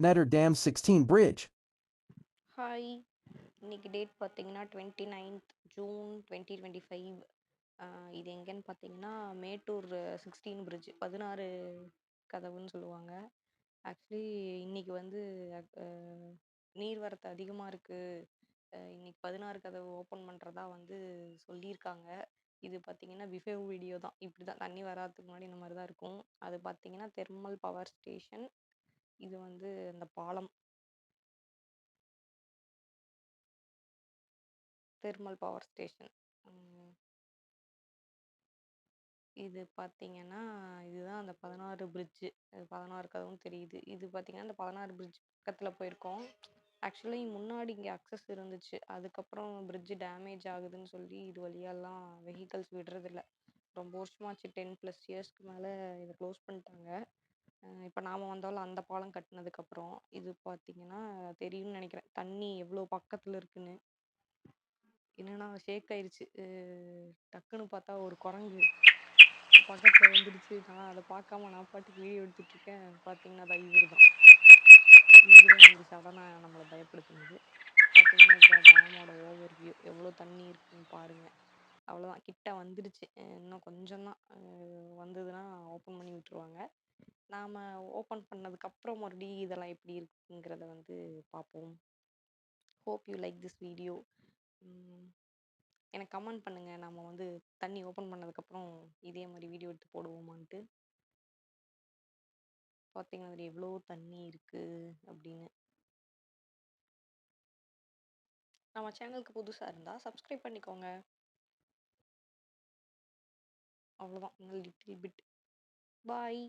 Netter Dam 16 Bridge. Hi. இன்னைக்கு date பார்த்தீங்கன்னா 29th June 2025. இது எங்கேன்னு பார்த்தீங்கன்னா மேட்டூர் 16 பிரிட்ஜ் 16 கதவுன்னு சொல்லுவாங்க. ஆக்சுவலி இன்னைக்கு வந்து நீர்வரத்து அதிகமாக இருக்குது. இன்னைக்கு 16 கதவு ஓப்பன் பண்ணுறதா வந்து சொல்லியிருக்காங்க. இது பார்த்தீங்கன்னா பிஃபோர் வீடியோ தான். இப்படி தான் தண்ணி வராதுக்கு முன்னாடி இந்த மாதிரி தான் இருக்கும். அது பார்த்தீங்கன்னா தெர்மல் பவர் ஸ்டேஷன். இது வந்து அந்த பாலம், தெர்மல் பவர் ஸ்டேஷன். இது பார்த்தீங்கன்னா இதுதான் அந்த 16 பிரிட்ஜு. 16 கதவும் தெரியுது. இது பார்த்தீங்கன்னா இந்த 16 பிரிட்ஜ் பக்கத்தில் போயிருக்கோம். ஆக்சுவலி முன்னாடி இங்கே அக்சஸ் இருந்துச்சு. அதுக்கப்புறம் பிரிட்ஜு டேமேஜ் ஆகுதுன்னு சொல்லி இது வழியாலாம் வெஹிக்கல்ஸ் விடுறதில்ல. ரொம்ப வருஷமாச்சு, 10+ இயர்ஸ்க்கு மேலே இதை க்ளோஸ் பண்ணிட்டாங்க. இப்போ நாம் வந்தாலும் அந்த பாலம் கட்டினதுக்கப்புறம் இது பார்த்தீங்கன்னா தெரியும்னு நினைக்கிறேன் தண்ணி எவ்வளோ பக்கத்தில் இருக்குன்னு. என்னன்னா ஷேக் ஆயிடுச்சு. டக்குன்னு பார்த்தா ஒரு குரங்கு பக்கத்தில் வந்துடுச்சு. நான் அதை பார்க்காம நான் பாட்டுக்கு வீடியோ எடுத்துட்ருக்கேன். பார்த்தீங்கன்னா அது இவர் தான். வந்து சடனாக நம்மளை பயப்படுத்துனது. பார்த்தீங்கன்னா இதுதான் டேமோட ஓவர் வியூ. எவ்வளோ தண்ணி இருக்குன்னு பாருங்கள். அவ்வளோதான், கிட்ட வந்துடுச்சு. இன்னும் கொஞ்சம்தான். வந்ததுன்னா ஓப்பன் பண்ணி விட்டுருவாங்க. நாம் ஓப்பன் பண்ணதுக்கப்புறம் மறுபடியும் இதெல்லாம் எப்படி இருக்குங்கிறத வந்து பார்ப்போம். Hope you like this video. எனக்கு கமெண்ட் பண்ணுங்கள், நம்ம வந்து தண்ணி ஓப்பன் பண்ணதுக்கப்புறம் இதே மாதிரி வீடியோ எடுத்து போடுவோமான்ட்டு. பார்த்தீங்கன்னா அதில் எவ்வளோ தண்ணி இருக்குது அப்படின்னு. நம்ம சேனலுக்கு புதுசாக இருந்தால் சப்ஸ்கிரைப் பண்ணிக்கோங்க. அவ்வளோதான், லிட்டில் பிட். பாய்.